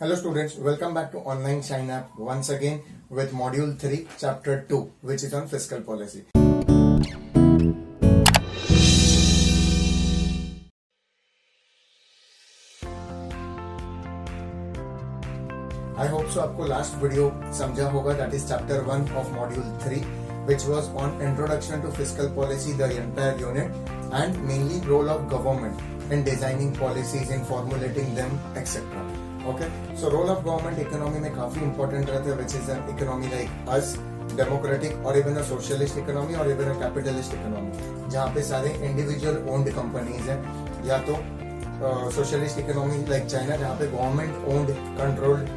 Hello students, welcome back to Online Shine app once again with module 3 chapter 2 which is on fiscal policy. I hope so आपको last video समझा होगा, that is chapter 1 of module 3 which was on introduction to fiscal policy, the entire unit, and mainly role of government in designing policies, in formulating them, etc. Okay, so role of government economy में काफी important रहता है, which is an economy like us, democratic or even a socialist economy or even a capitalist economy, जहाँ पे सारे individual owned companies हैं, या तो socialist economy like China जहाँ पे government owned controlled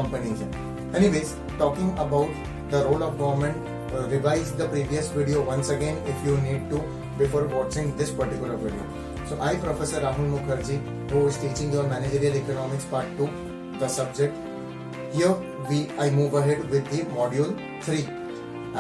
companies हैं. Anyways, talking about the role of government, revise the previous video once again if you need to before watching this particular video. So I, Professor Rahul Mukherjee, who is teaching your managerial economics part 2, the subject. Here I move ahead with the module 3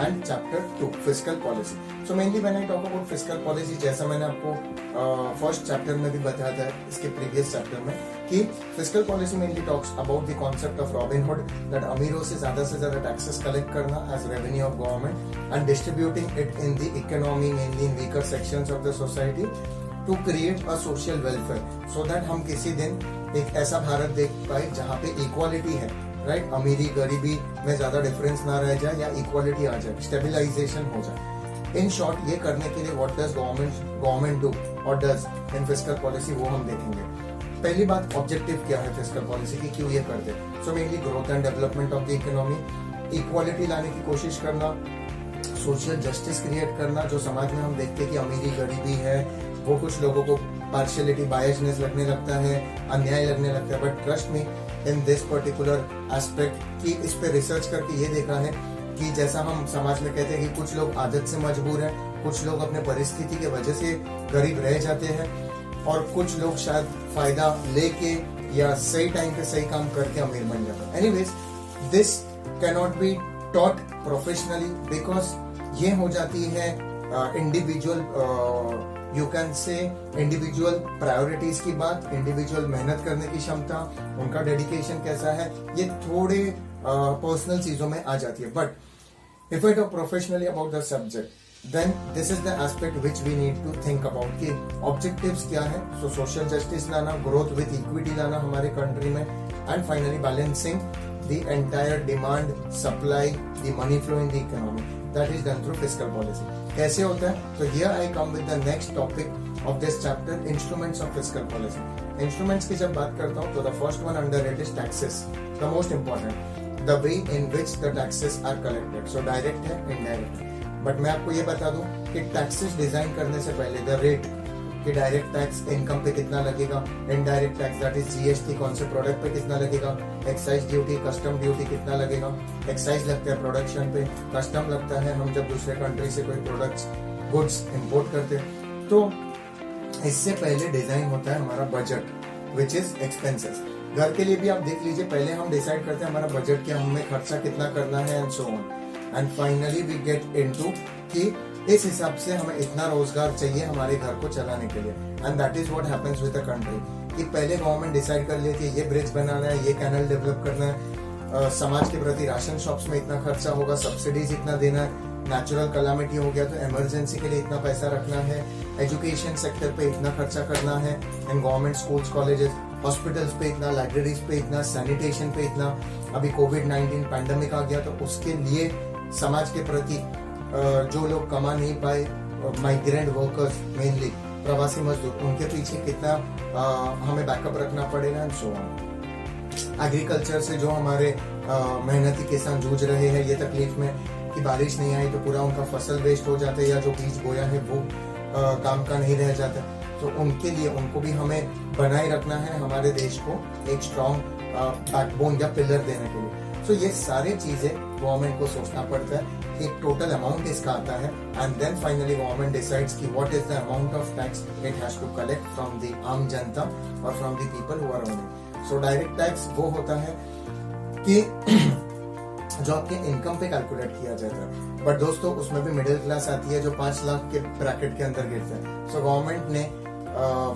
and chapter 2, fiscal policy. So mainly when I talk about fiscal policy, जैसा मैंने आपको first chapter में भी बताया था, इसके previous chapter में, कि fiscal policy mainly talks about the concept of Robin Hood, that अमीरों से ज्यादा टैक्सेस कलेक्ट करना as revenue of government and distributing it in the economy, mainly in weaker sections of the society, to create a social welfare, so that हम किसी दिन एक ऐसा भारत देख पाए जहाँ पे इक्वालिटी है, राइट, अमीरी गरीबी में ज्यादा डिफरेंस ना रह जाए या इक्वालिटी आ जाए, स्टेबिलाईजेशन हो जाए. इन शॉर्ट ये करने के लिए व्हाट डज गवर्नमेंट डू और डज इन फिस्कल पॉलिसी, वो हम देखेंगे. पहली बात, ऑब्जेक्टिव क्या है फिस्कल पॉलिसी की, क्यों ये करते हैं. So mainly growth and development of the economy, equality लाने की कोशिश करना, सोशल जस्टिस क्रिएट करना. जो समाज में हम देखते हैं कि अमीरी गरीबी है, वो कुछ लोगों को पार्शियलिटी, बायसनेस लगने लगता है, अन्याय लगने लगता है. But trust me in this particular aspect, कि इस पे रिसर्च करके ये देखा है कि जैसा हम समाज में कहते हैं कि कुछ लोग आदत से मजबूर हैं, कुछ लोग अपने परिस्थिति के वजह से गरीब रह जाते हैं, और कुछ लोग शायद फायदा लेके या सही टाइम पे सही काम करके अमीर बन जाते हैं. Anyways, this cannot be taught professionally, because ये हो जाती है इंडिविजुअल, यू कैन से इंडिविजुअल प्रायोरिटीज की बात, इंडिविजुअल मेहनत करने की क्षमता, उनका डेडिकेशन कैसा है, ये थोड़े पर्सनल चीजों में आ जाती है. But if I talk professionally about the subject, then this is the aspect which we need to think about कि objectives क्या है. so social justice लाना, growth with equity लाना हमारे country में, and finally balancing the entire demand, supply, the money flow in the economy, that is done through fiscal policy. कैसे होता है? so here I come with the next topic of this chapter, instruments of fiscal policy. instruments की जब बात करता हूँ तो the first one under it is taxes, the most important, the way in which the taxes are collected. so direct है, indirect है. But मैं आपको ये बता दूं कि टैक्सेस डिजाइन करने से पहले द रेट, कि डायरेक्ट टैक्स इनकम पे कितना लगेगा, indirect tax that is GST कौन से प्रोडक्ट पे कितना लगेगा, एक्साइज ड्यूटी, कस्टम ड्यूटी कितना लगेगा. एक्साइज लगता है प्रोडक्शन पे, कस्टम लगता है हम जब दूसरे कंट्री से कोई प्रोडक्ट्स, गुड्स इंपोर्ट करते हैं. तो इससे पहले डिजाइन होता है हमारा बजट, विच इज एक्सपेंसेस. घर के लिए भी आप देख लीजिए, पहले हम डिसाइड करते हैं हमारा बजट क्या, हमें खर्चा कितना करना है, and so on. And finally we get into कि इस हिसाब से हमें इतना रोजगार चाहिए हमारे घर को चलाने के लिए. And that is what happens with the country, कि पहले गवर्नमेंट डिसाइड कर लेती है ये ब्रिज बनाना है, ये कैनल डेवलप करना है, समाज के प्रति राशन शॉप्स में इतना खर्चा होगा, सब्सिडीज इतना देना है, नेचुरल कलामिटी हो गया तो इमरजेंसी के लिए इतना पैसा रखना है, एजुकेशन सेक्टर पे इतना खर्चा करना है, in government schools, colleges, hospitals पे इतना, लाइब्रेरीज पे इतना, सैनिटेशन पे इतना. अभी कोविड-19 पैंडेमिक आ गया तो उसके लिए समाज के प्रति जो लोग कमा नहीं पाए, माइग्रेंट वर्कर्स, मेनली प्रवासी मजदूर, उनके पीछे कितना हमें बैकअप रखना पड़ेगा, एंड सो ऑन. एग्रीकल्चर से जो हमारे मेहनती किसान जूझ रहे हैं ये तकलीफ में कि बारिश नहीं आई तो पूरा उनका फसल वेस्ट हो जाता है, या जो बीज बोया है वो काम का नहीं रह जाता. तो उनके लिए, उनको भी हमें बनाए रखना है हमारे देश को एक स्ट्रॉन्ग बैकबोन या पिलर देने के लिए. सो ये सारी चीजें गवर्नमेंट को सोचना पड़ता है, एक टोटल अमाउंट इसका आता है, and then finally government decides कि what is the amount of tax it has to collect from the आम जनता और from the people who are owning. So direct tax वो होता है कि जो आपके इनकम पे कैलकुलेट किया जाता है, बट दोस्तों उसमें भी मिडिल क्लास आती है जो 5 लाख के ब्रैकेट के अंदर गिरता है. सो गवर्नमेंट ने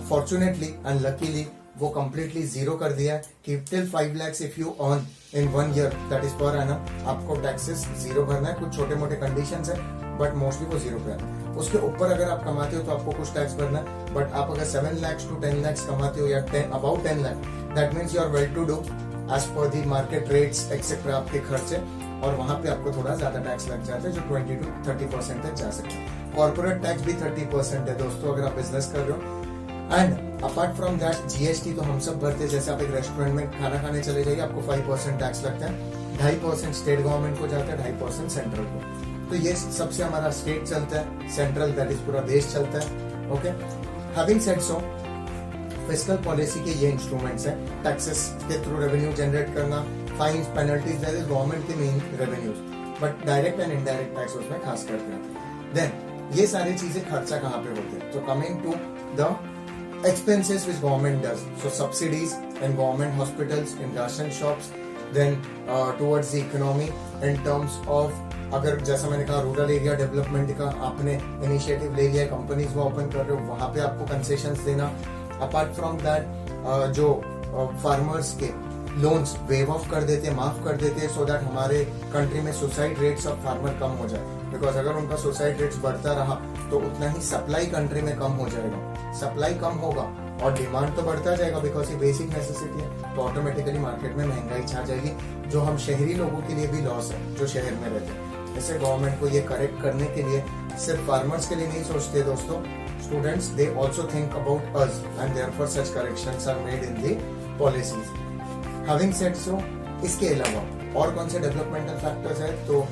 फॉर्चुनेटली एंड लकीली वो कंप्लीटली जीरो कर दिया है कि till 5 lakhs if you earn in 1 year that is per annum आपको टैक्सेस जीरो भरना है। कुछ छोटे मोटे कंडीशंस है बट मोस्टली वो जीरो पे है। उसके ऊपर अगर आप कमाते हो तो आपको कुछ टैक्स भरना है, बट आप अगर 7 lakhs to 10 lakhs कमाते हो या about 10 lakh that means you are well to do as per the market rates etcetera आपके खर्चे, और वहां पे आपको थोड़ा ज्यादा टैक्स लग जाता है जो 20 to 30% तक जा सकता है। कॉर्पोरेट टैक्स भी 30% है दोस्तों अगर आप बिजनेस कर रहे हो। And apart from that GST तो हम सब भरते हैं। जैसे आप एक रेस्टोरेंट में खाना खाने चले जाइए आपको 5% टैक्स लगता है, 2.5% स्टेट गवर्नमेंट को जाता है, 2.5% सेंट्रल को। तो ये सबसे हमारा स्टेट चलता है, सेंट्रल दैट इज पूरा देश चलता है। Okay, having said so fiscal policy के ये इंस्ट्रूमेंट्स हैं, टैक्सेस के थ्रू रेवेन्यू जनरेट करना, fines penalties that is government के main revenues, but direct and indirect tax उसमें खास करके आते हैं। देन ये सारी चीजें खर्चा कहाँ पे होते हैं, तो coming to the expenses which government does, so subsidies in government hospitals, in ration shops, then towards the economy in terms of अगर जैसा मैंने कहा रूरल एरिया डेवलपमेंट का आपने इनिशिएटिव ले लिया, कंपनीज वो ओपन कर रहे हो, वहां पे आपको कंसेशंस देना। अपार्ट फ्रॉम दैट जो फार्मर्स के लोन्स वेव ऑफ कर देते, माफ कर देते, सो दैट हमारे कंट्री में सुसाइड रेट्स ऑफ फार्मर कम हो जाए। बिकॉज अगर उनका सुसाइड रेट्स बढ़ता रहा तो उतना ही सप्लाई कंट्री में कम हो जाएगा। सप्लाई कम होगा और डिमांड तो बढ़ता जाएगा बिकॉज ये बेसिक नेसेसिटी है, तो ऑटोमेटिकली मार्केट में महंगाई छा जाएगी, जो हम शहरी लोगों के लिए भी लॉस है जो शहर में रहते हैं। ऐसे गवर्नमेंट को ये करेक्ट करने के लिए सिर्फ फार्मर्स के लिए नहीं सोचते दोस्तों, students they also think about us and therefore such corrections are made in the policies. Having said so इसके अलावा और कौन से डेवलपमेंटल फैक्टर्स है, तो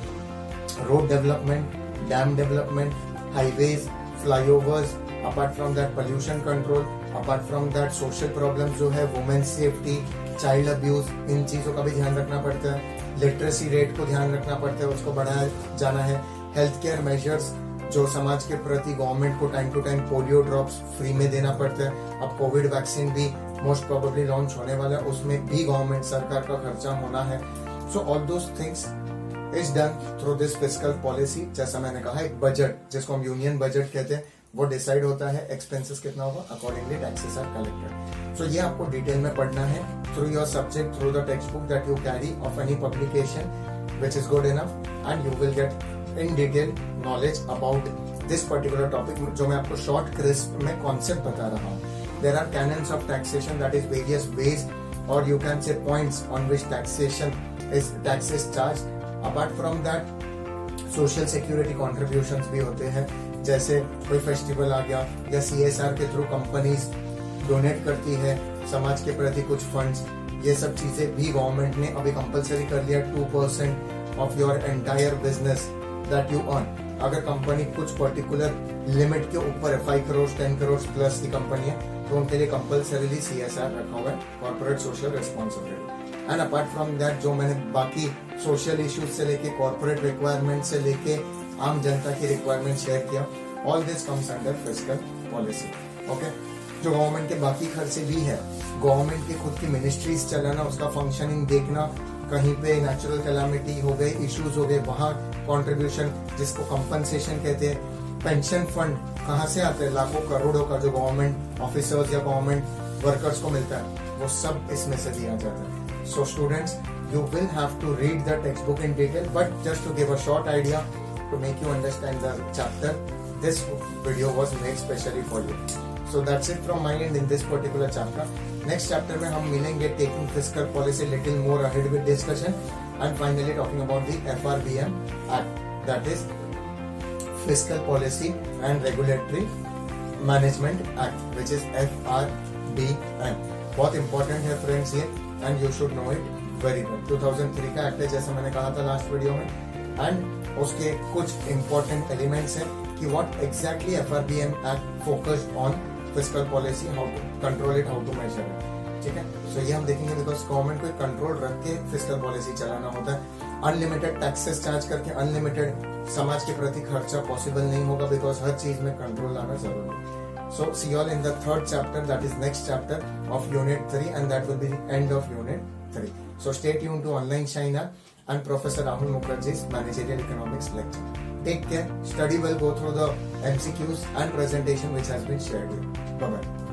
road development, dam development, highways, flyovers, apart from that pollution control, apart from that social problem जो है women's safety, child abuse, इन चीजों का भी ध्यान रखना पड़ता है। लिटरेसी रेट को ध्यान रखना पड़ता है, उसको बढ़ाया जाना है। हेल्थ केयर मेजर्स जो समाज के प्रति गवर्नमेंट को time to time polio drops free में देना पड़ता है। अब कोविड वैक्सीन भी मोस्ट प्रोबेबली लॉन्च होने वाला है, उसमें भी गवर्नमेंट सरकार का खर्चा होना है। So all those things is done through this fiscal policy. जैसा मैंने कहा एक बजट जिसको हम यूनियन बजट कहते हैं वो डिसाइड होता है, एक्सपेंसेस कितना होगा, अकॉर्डिंगली टैक्सेस आर कलेक्टेड। सो ये आपको डिटेल में पढ़ना है through your subject, through the text book that you carry off any publication which is good enough, and you will get in detail knowledge about this particular topic जो मैं आपको short crisp में concept बता रहा हूँ। There are canons of taxation that is various ways और you can say points on which taxation is taxes charge. Apart from that social security contributions भी होते हैं, जैसे कोई फेस्टिवल आ गया या CSR के थ्रू कंपनीज डोनेट करती है समाज के प्रति कुछ फंड्स, ये सब चीजें भी गवर्नमेंट ने अभी कंपलसरी कर लिया। 2% of your entire business that you earn, अगर कंपनी कुछ पर्टिकुलर लिमिट के ऊपर है, 5 करोड़ 10 करोड़ प्लस की कंपनी है, तो उनके लिए कंपलसरीली CSR रखा हुआ है, corporate social responsibility. And apart from that जो मैंने बाकी सोशल इश्यूज से लेके कॉर्पोरेट रिक्वायरमेंट से लेके आम जनता की रिक्वायरमेंट शेयर किया, all this comes under fiscal policy. Okay, जो गवर्नमेंट के बाकी खर्चे भी है, गवर्नमेंट की खुद की मिनिस्ट्रीज चलाना, उसका फंक्शनिंग देखना, कहीं पे नेचुरल कैलामिटी हो गए, इश्यूज हो गए, वहां कॉन्ट्रीब्यूशन जिसको कंपनसेशन कहते हैं। पेंशन फंड कहाँ से आते हैं, लाखों करोड़ों का जो गवर्नमेंट ऑफिसर्स या गवर्नमेंट वर्कर्स को मिलता है, वो सब इसमें से दिया जाता है। So students, you will have to read the textbook in detail, but just to give a short idea to make you understand the chapter, this video was made specially for you. So that's it from my end in this particular chapter. Next chapter में हम मिलेंगे taking fiscal policy little more ahead with discussion, and finally talking about the FRBM Act, that is Fiscal Policy and Regulatory Management Act, which is FRBM. बहुत important है friends ये, and you should know it very well. 2003 का act है जैसा मैंने कहा था last video में, एंड उसके कुछ इंपॉर्टेंट एलिमेंट्स हैं कि what exactly FRBM act focused on fiscal policy, how to control it, how to measure it. ठीक है, सो ये हम देखेंगे बिकॉज गवर्नमेंट को कंट्रोल रख के फिस्कल पॉलिसी चलाना होता है। अनलिमिटेड टैक्सेस चार्ज करके अनलिमिटेड समाज के प्रति खर्चा पॉसिबल नहीं होगा, बिकॉज हर चीज में कंट्रोल लाना जरूरी है। So see you all in the third chapter, that is next chapter of Unit 3, and that will be the end of Unit 3. So stay tuned to Online Shine and Professor Rahul Mukherjee's Managerial Economics lecture. Take care, study well, go through the MCQs and presentation which has been shared here. Bye bye.